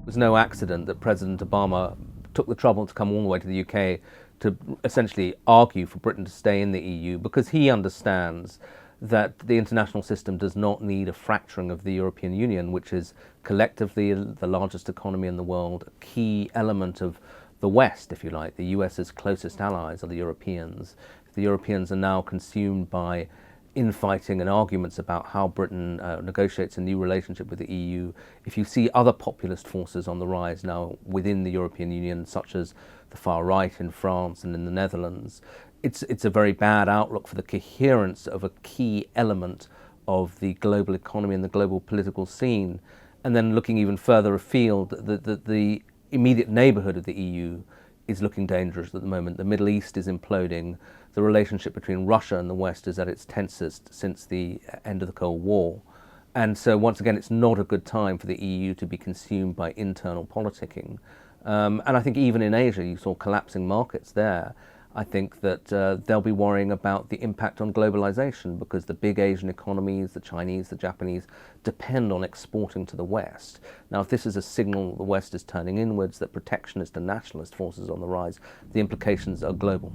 It was no accident that President Obama took the trouble to come all the way to the UK to essentially argue for Britain to stay in the EU, because he understands that the international system does not need a fracturing of the European Union, which is collectively the largest economy in the world, a key element of the West, if you like. The US's closest allies are the Europeans. The Europeans are now consumed by infighting and arguments about how Britain negotiates a new relationship with the EU. If you see other populist forces on the rise now within the European Union, such as the far right in France and in the Netherlands, it's a very bad outlook for the coherence of a key element of the global economy and the global political scene. And then looking even further afield, the immediate neighbourhood of the EU is looking dangerous at the moment. The Middle East is imploding. The relationship between Russia and the West is at its tensest since the end of the Cold War. And so once again, it's not a good time for the EU to be consumed by internal politicking. And I think even in Asia, you saw collapsing markets there. I think that they'll be worrying about the impact on globalization, because the big Asian economies, the Chinese, the Japanese, depend on exporting to the West. Now, if this is a signal that the West is turning inwards, that protectionist and nationalist forces on the rise, the implications are global.